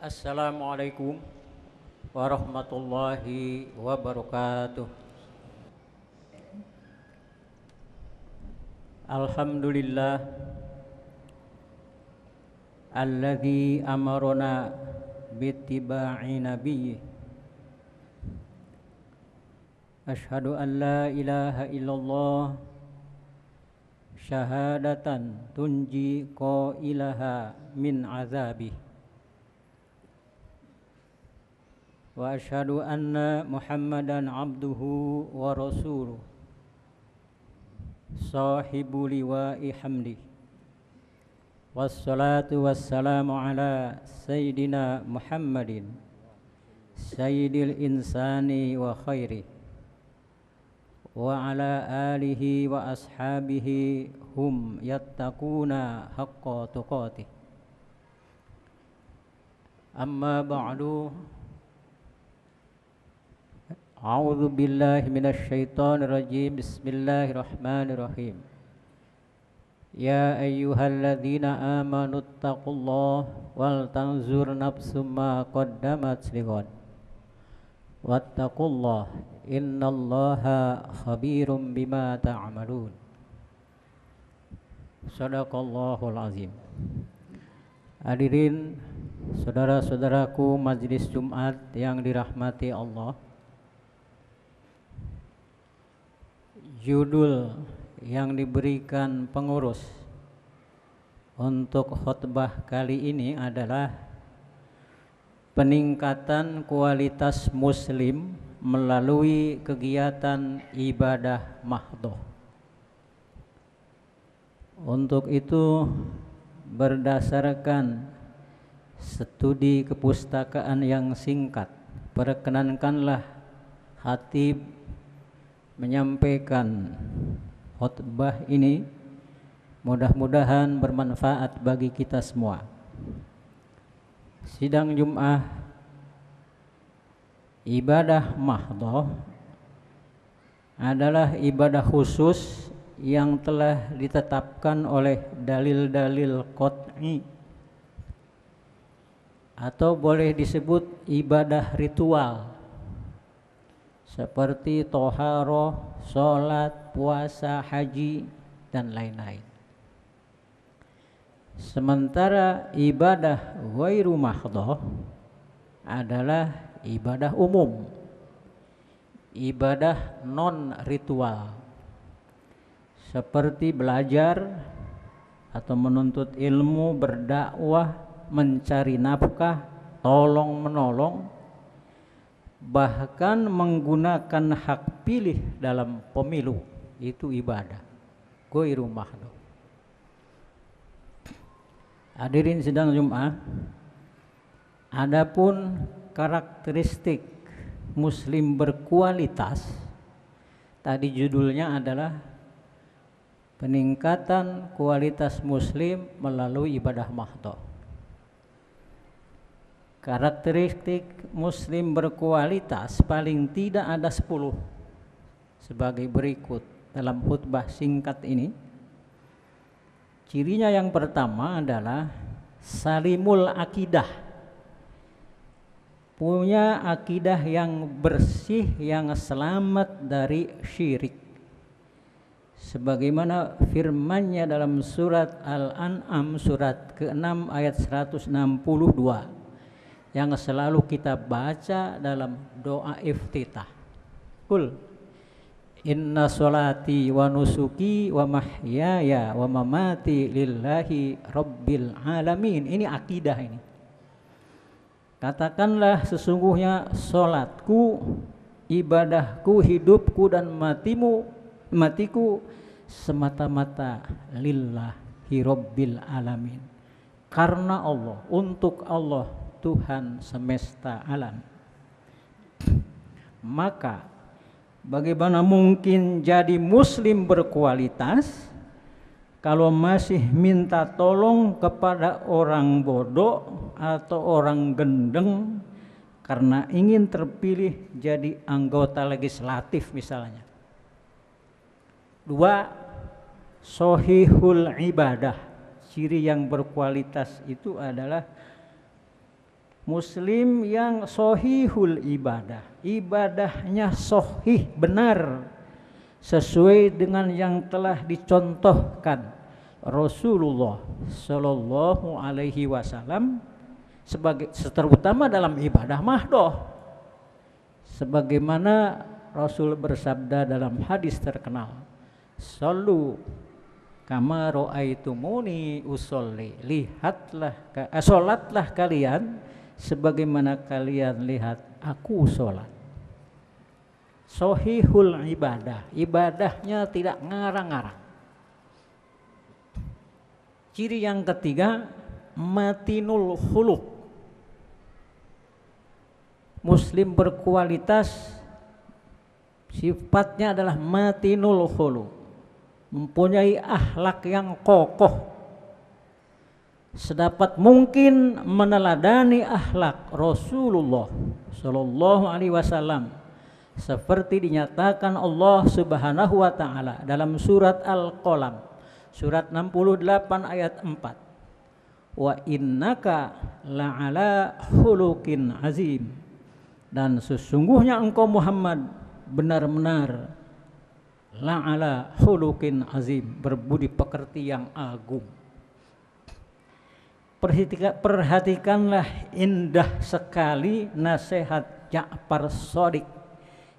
Assalamualaikum warahmatullahi wabarakatuh. Alhamdulillah alladzi amarona bittiba'i nabiyyi. Asyhadu an la ilaha illallah syahadatan tunji qailaha min azabi. Wa asyhadu anna Muhammadan abduhu wa rasuluh sahibu liwa'i hamdi. Wassalatu wassalamu ala sayyidina Muhammadin sayyidil insani wa khairi wa ala alihi wa ashabihi hum yattaquna haqqa tuqatih. Amma ba'du. A'udzu billahi minasy syaithanir rajim. Bismillahirrahmanirrahim. Ya ayyuhalladzina amanu taqullaha wal tanzur nafsum ma qaddamat lighad. Wattaqullaha innallaha khabirum bima ta'malun. Shadaqallahul azim. Hadirin saudara-saudaraku majelis Jumat yang dirahmati Allah. Judul yang diberikan pengurus untuk khutbah kali ini adalah peningkatan kualitas muslim melalui kegiatan ibadah mahdhah. Untuk itu, berdasarkan studi kepustakaan yang singkat, perkenankanlah khatib menyampaikan khutbah ini. Mudah-mudahan bermanfaat bagi kita semua. Sidang Jum'ah ibadah mahdhah adalah ibadah khusus yang telah ditetapkan oleh dalil-dalil qat'i, atau boleh disebut ibadah ritual seperti toharoh, sholat, puasa, haji, dan lain-lain. Sementara ibadah ghairu mahdhah adalah ibadah umum, ibadah non-ritual, seperti belajar atau menuntut ilmu, berdakwah, mencari nafkah, tolong-menolong, bahkan menggunakan hak pilih dalam pemilu. Itu ibadah ghairu mahdhah. Hadirin sidang Jum'ah, adapun karakteristik muslim berkualitas, tadi judulnya adalah peningkatan kualitas muslim melalui ibadah mahdhah. Karakteristik muslim berkualitas paling tidak ada 10 sebagai berikut dalam khutbah singkat ini. Cirinya yang pertama adalah salimul akidah, punya akidah yang bersih, yang selamat dari syirik. Sebagaimana firman-Nya dalam surat Al-An'am surat ke-6 ayat 162 yang selalu kita baca dalam doa iftitah. Qul inna sholati wa nusuki wa mahyaya wa mamati lillahi rabbil alamin. Ini akidah ini. Katakanlah sesungguhnya solatku, ibadahku, hidupku dan matiku semata-mata lillahi rabbil alamin. Karena Allah, untuk Allah, Tuhan semesta alam. Maka bagaimana mungkin jadi muslim berkualitas kalau masih minta tolong kepada orang bodoh atau orang gendeng karena ingin terpilih jadi anggota legislatif misalnya. 2. Sohihul ibadah. Ciri yang berkualitas itu adalah Muslim yang sohihul ibadah, ibadahnya sohih, benar, sesuai dengan yang telah dicontohkan Rasulullah Shallallahu Alaihi Wasallam sebagai terutama dalam ibadah mahdoh, sebagaimana Rasul bersabda dalam hadis terkenal, "Shallu kama ra'aitumuni usolli." Salatlah kalian sebagaimana kalian lihat aku salat. Sohihul ibadah, ibadahnya tidak ngarang-ngarang. Ciri yang ketiga, matinul khuluq. Muslim berkualitas sifatnya adalah matinul khuluq, mempunyai akhlak yang kokoh, sedapat mungkin meneladani akhlak Rasulullah Shallallahu Alaihi Wasallam seperti dinyatakan Allah Subhanahu Wa Taala dalam surat Al-Qalam surat 68 ayat 4, wa innaka la'ala khuluqin azim, dan sesungguhnya engkau Muhammad benar-benar la'ala khuluqin azim, berbudi pekerti yang agung. Perhatikanlah indah sekali nasihat Ja'far Shadiq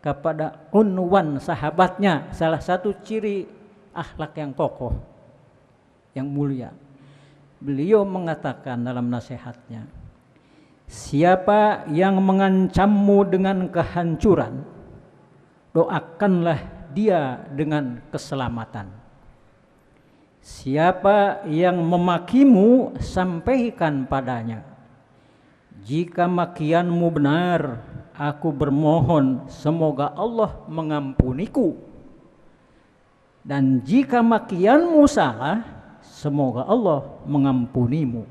kepada unwan sahabatnya, salah satu ciri akhlak yang kokoh, yang mulia. Beliau mengatakan dalam nasihatnya, siapa yang mengancammu dengan kehancuran, doakanlah dia dengan keselamatan. Siapa yang memakimu, sampaikan padanya, jika makianmu benar, aku bermohon semoga Allah mengampuniku, dan jika makianmu salah, semoga Allah mengampunimu.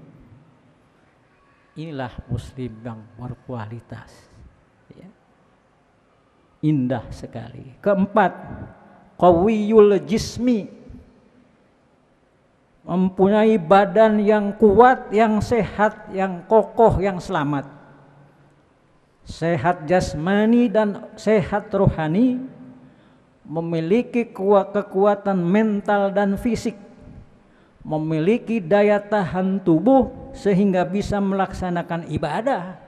Inilah Muslim yang berkualitas, ya. Indah sekali. Keempat, qawiyul jismi, mempunyai badan yang kuat, yang sehat, yang kokoh, yang selamat. Sehat jasmani dan sehat rohani, memiliki kekuatan mental dan fisik, memiliki daya tahan tubuh sehingga bisa melaksanakan ibadah,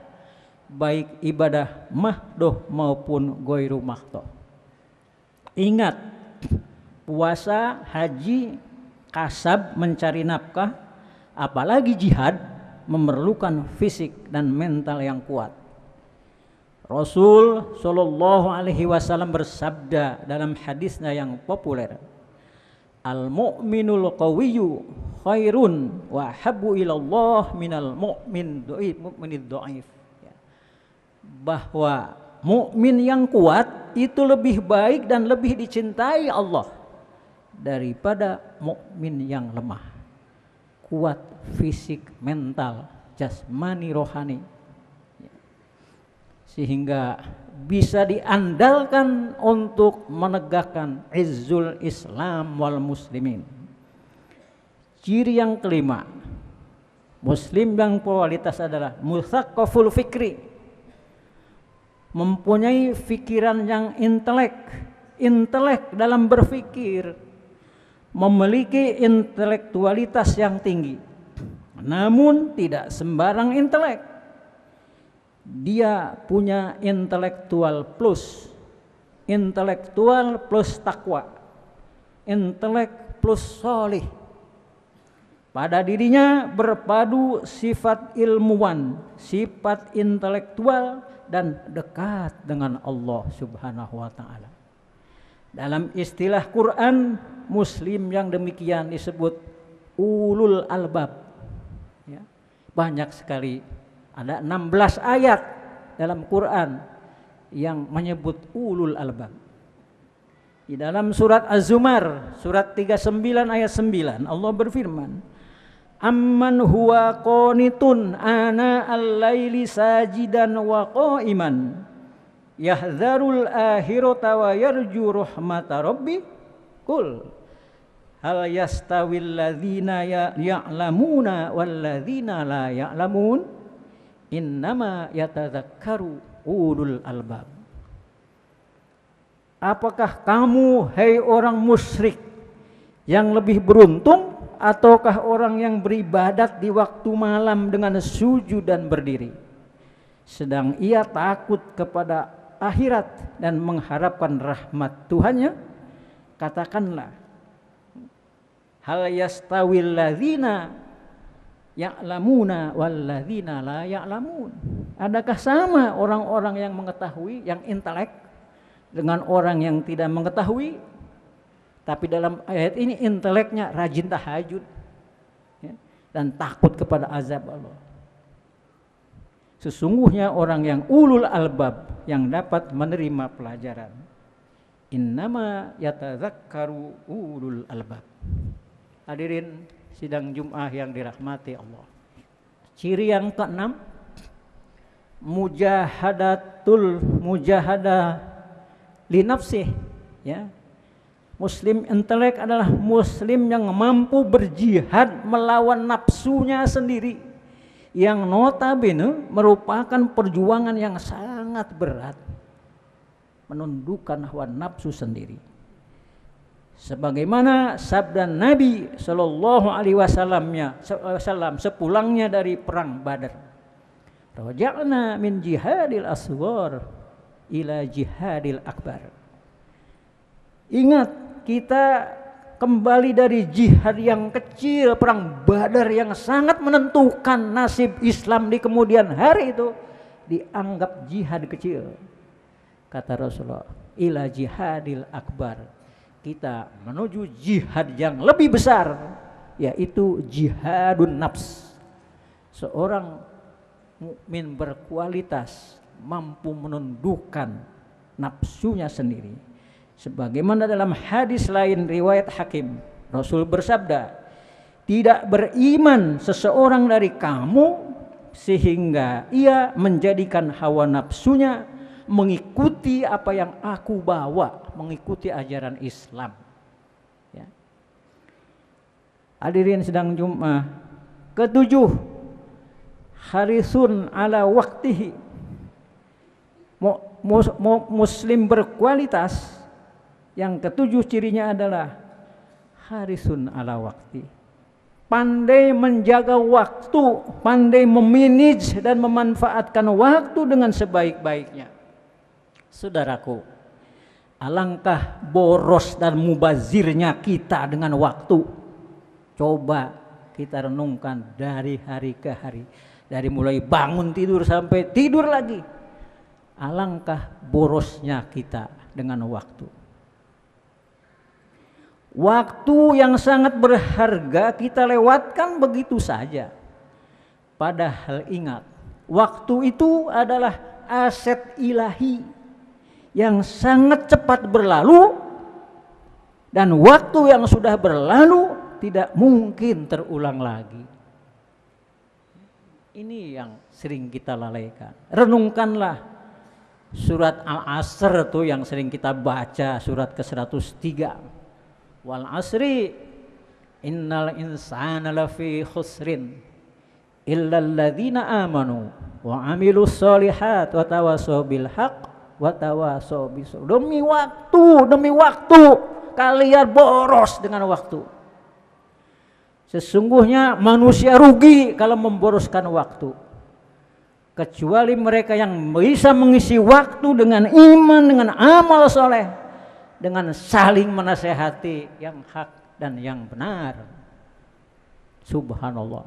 baik ibadah mahdoh maupun ghairu mahdoh. Ingat, puasa, haji, kasab, mencari nafkah, apalagi jihad, memerlukan fisik dan mental yang kuat. Rasul Shallallahu Alaihi Wasallam bersabda dalam hadisnya yang populer, al-mu'minul qawiyyu khairun wa habbu ilallah minal mu'minid dhaif, bahwa mukmin yang kuat itu lebih baik dan lebih dicintai Allah daripada mukmin yang lemah, kuat fisik, mental, jasmani, rohani, sehingga bisa diandalkan untuk menegakkan izzul Islam wal muslimin. Ciri yang kelima, Muslim yang kualitas adalah mutsaqaful fikri, mempunyai pikiran yang intelek dalam berpikir, memiliki intelektualitas yang tinggi, namun tidak sembarang intelek. Dia punya intelektual plus takwa, intelek plus solih. Pada dirinya berpadu sifat ilmuwan, sifat intelektual, dan dekat dengan Allah Subhanahu wa Ta'ala. Dalam istilah Quran, Muslim yang demikian disebut ulul albab, ya. Banyak sekali, ada 16 ayat dalam Quran yang menyebut ulul albab. Di dalam surat Az-Zumar, surat 39 ayat 9, Allah berfirman, amman huwa qanitun ana al-laili sajidan wa qa'iman yahdharul akhirata wa yarju rahmata rabbi qul hal yastawil ladzina ya'lamuna wal ladzina la ya'lamun Innama yatadzakkaru ulul albab. Apakah kamu, hai orang musyrik, yang lebih beruntung ataukah orang yang beribadat di waktu malam dengan sujud dan berdiri, sedang ia takut kepada akhirat dan mengharapkan rahmat Tuhannya? Katakanlah, hal yastawil ladzina ya'lamuna wal ladzina la ya'lamun. Adakah sama orang-orang yang mengetahui, yang intelek, dengan orang yang tidak mengetahui? Tapi dalam ayat ini inteleknya rajin tahajud, ya, dan takut kepada azab Allah. Sesungguhnya orang yang ulul albab yang dapat menerima pelajaran. Innama yatadzakkaru ulul albab. Hadirin sidang Jumat yang dirahmati Allah. Ciri yang keenam, mujahadah linafsih, ya. Muslim intelek adalah muslim yang mampu berjihad melawan nafsunya sendiri, yang notabene merupakan perjuangan yang sangat berat, menundukkan hawa nafsu sendiri. Sebagaimana sabda Nabi Shallallahu Alaihi Wasallam sepulangnya dari perang Badar, raja'na min jihadil asghar ila jihadil akbar. Ingat, kita kembali dari jihad yang kecil, perang Badar yang sangat menentukan nasib Islam di kemudian hari, itu dianggap jihad kecil. Kata Rasulullah, ila jihadil akbar, kita menuju jihad yang lebih besar, yaitu jihadun nafs. Seorang mukmin berkualitas mampu menundukkan nafsunya sendiri. Sebagaimana dalam hadis lain riwayat Hakim, Rasul bersabda, tidak beriman seseorang dari kamu sehingga ia menjadikan hawa nafsunya mengikuti apa yang aku bawa, mengikuti ajaran Islam, ya. Hadirin sedang Jumat. Ketujuh, harisun ala waktihi. Muslim berkualitas yang ketujuh cirinya adalah harisun ala wakti, pandai menjaga waktu, pandai memanage dan memanfaatkan waktu dengan sebaik-baiknya. Saudaraku, alangkah boros dan mubazirnya kita dengan waktu. Coba kita renungkan dari hari ke hari, dari mulai bangun tidur sampai tidur lagi. Alangkah borosnya kita dengan waktu. Waktu yang sangat berharga kita lewatkan begitu saja. Padahal ingat, waktu itu adalah aset ilahi yang sangat cepat berlalu, dan waktu yang sudah berlalu tidak mungkin terulang lagi. Ini yang sering kita lalaikan. Renungkanlah surat Al-Asr tuh yang sering kita baca, surat ke-103. Wal asri innal insana lafi khusrin illal ladzina amanu wa amilus solihat wa tawasaw bil haqq wa tawasaw bis sabr. Demi waktu kalian boros dengan waktu. Sesungguhnya manusia rugi kalau memboroskan waktu, kecuali mereka yang bisa mengisi waktu dengan iman, dengan amal soleh, dengan saling menasehati yang hak dan yang benar. Subhanallah.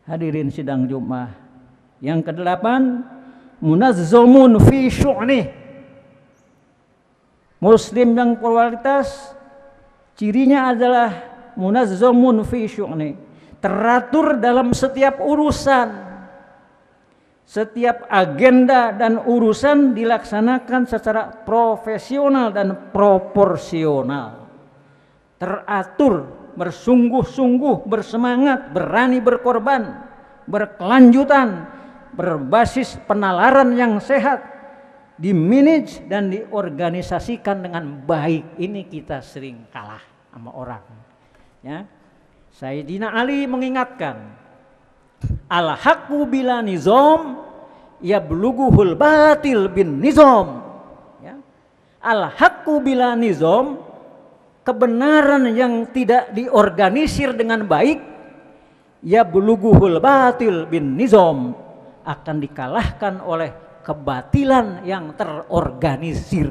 Hadirin sidang Jumat yang ke-8, munazzamun fi syu'nih. Muslim yang kualitas cirinya adalah munazzamun fi syu'nih, teratur dalam setiap urusan. Setiap agenda dan urusan dilaksanakan secara profesional dan proporsional. Teratur, bersungguh-sungguh, bersemangat, berani berkorban, berkelanjutan, berbasis penalaran yang sehat, dimanage dan diorganisasikan dengan baik. Ini kita sering kalah sama orang, ya. Sayyidina Ali mengingatkan, Al-haqqu bila nizam yablughuhul batil bin nizam. Ya. Al-haqqu bila nizam, kebenaran yang tidak diorganisir dengan baik, yablughuhul batil bin nizam, akan dikalahkan oleh kebatilan yang terorganisir.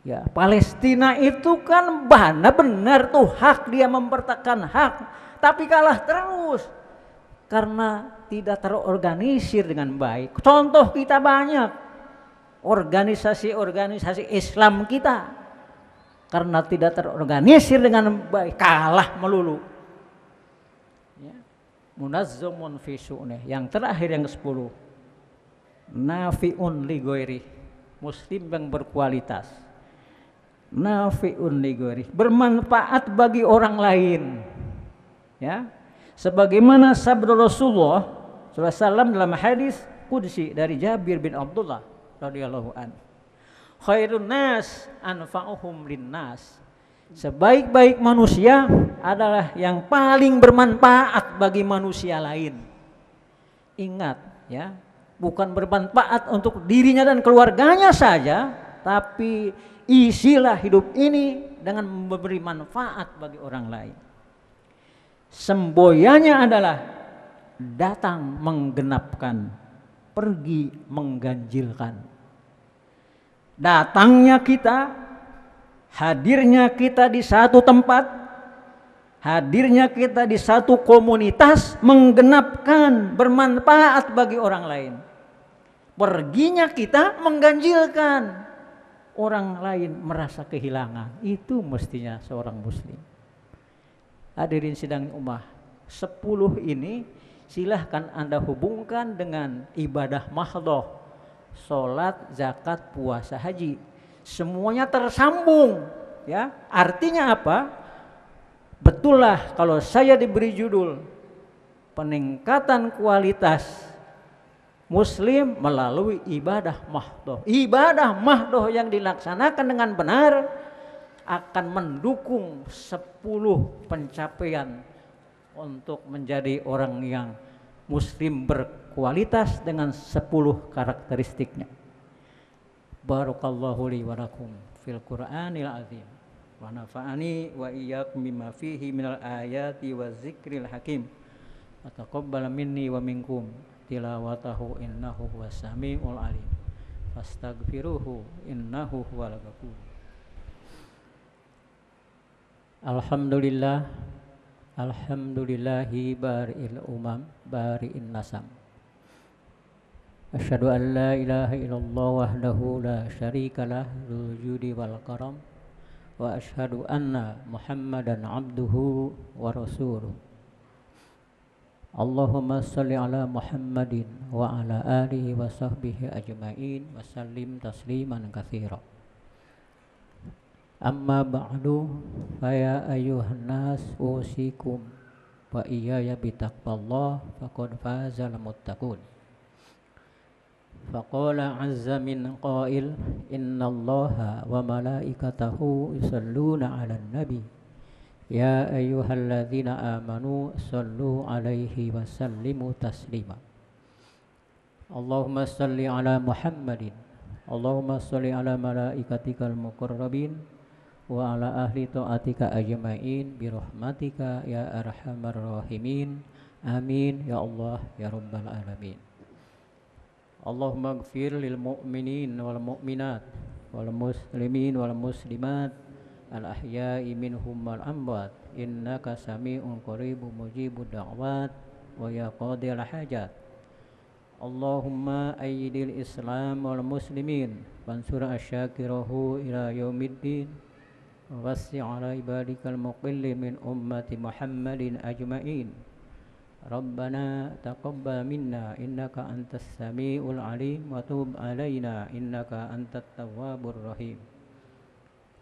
Ya, Palestina itu kan benar tuh hak, dia mempertahankan hak, tapi kalah terus karena tidak terorganisir dengan baik. Contoh kita banyak, organisasi-organisasi Islam kita karena tidak terorganisir dengan baik kalah melulu. Ya. Munazzamun fi syu'nih. Yang terakhir yang ke-10, nafi'un li ghairi, muslim yang berkualitas. Nafi'un li ghairi, bermanfaat bagi orang lain. Ya. Sebagaimana sabda Rasulullah SAW dalam hadis qudsi dari Jabir bin Abdullah radhiyallahu anhu, khairun nas anfa'uhum linnas, sebaik-baik manusia adalah yang paling bermanfaat bagi manusia lain. Ingat ya, bukan bermanfaat untuk dirinya dan keluarganya saja, tapi isilah hidup ini dengan memberi manfaat bagi orang lain. Semboyannya adalah datang menggenapkan, pergi mengganjilkan. Datangnya kita, hadirnya kita di satu tempat, hadirnya kita di satu komunitas menggenapkan, bermanfaat bagi orang lain. Perginya kita mengganjilkan, orang lain merasa kehilangan. Itu mestinya seorang muslim. Hadirin sidang ummah, 10 ini silahkan Anda hubungkan dengan ibadah mahdhah, sholat, zakat, puasa, haji. Semuanya tersambung ya. Artinya apa? Betullah kalau saya diberi judul peningkatan kualitas muslim melalui ibadah mahdhah. Ibadah mahdhah yang dilaksanakan dengan benar akan mendukung 10 pencapaian untuk menjadi orang yang muslim berkualitas dengan 10 karakteristiknya. Barakallahu li wa lakum fil Qur'anil azim wa nafa'ani wa iyyakum bima fihi minal ayati wa zikril hakim wa taqabbal minni wa minkum tilawatahu innahu huwas samiul alim fastaghfiruhu innahu huwal ghafur. Alhamdulillah, alhamdulillahi bari'il umam bari'in nasam. Asyhadu an la ilaha illallah wahdahu la syarikalah dzul judi wal karam wa asyhadu anna Muhammadan abduhu wa rasuluh. Allahumma shalli ala Muhammadin wa ala alihi wa sahbihi ajma'in wa sallim tasliman katsira. Amma ba'du, faya ayyuhan nas usikum wa iyaya bitaqwallah faqad fazal muttaqun. Faqala azza min qail innallaha wa malaikatahu yusalluna 'alan nabi ya ayyuhalladzina amanu sallu 'alaihi wa sallimu taslima. Allahumma shalli 'ala Muhammadin, Allahumma shalli 'ala malaikatikal muqarrabin wa ala ahli ta'atika ajma'in birahmatika ya arhamar rahimin. Amin ya Allah ya rabbal alamin. Allahumma ighfir lil mu'minin wal mu'minat wal muslimin wal muslimat al ahya'i minhum wal amwat innaka sami'un qaribun mujibud da'wat wa ya qadil hajat. Allahumma ayyidil islam wal muslimin wansur asyakirahu ila yaumiddin wasi' ala ibadikal muqilli min ummati Muhammadin ajma'in. Rabbana taqabbal minna innaka antas sami'ul alim wa tub alaina innaka antat tawwabur rahim.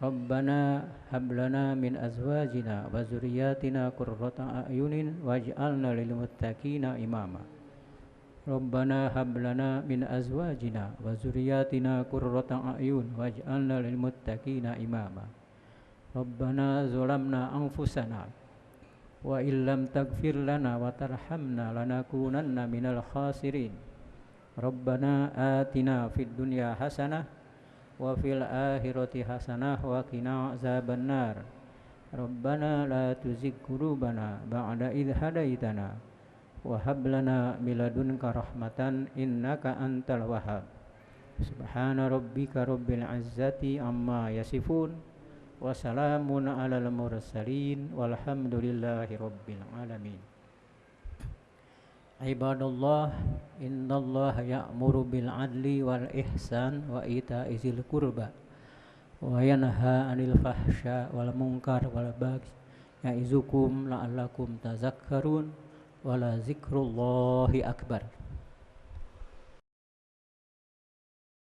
Rabbana hab lana min azwajina wa zurriyyatina qurrata a'yunin waj'alna lil muttaqina imama. Rabbana hab lana min azwajina wa zurriyyatina qurrata a'yun waj'alna lil muttaqina imama. Rabbana zalamna anfusana wa illam taghfir lana wa tarhamna lanakunanna minal khasirin. Rabbana atina fid dunya hasanah wa fil akhirati hasanah wa qina azabannar. Rabbana la tuzigh qulubana ba'da idh hadaitana wa hab lana min ladunka rahmatan innaka antal wahhab. Subhana rabbika rabbil izzati amma yasifun wa salamun alal mursalin walhamdulillahi rabbil alamin. Ibadallah, innallaha ya'muru bil adli wal ihsan wa ita'i dzil qurba wa yanha 'anil fahsya wal munkar wal baghi ya'izukum la'allakum tazakkarun wa la dzikrullahi akbar.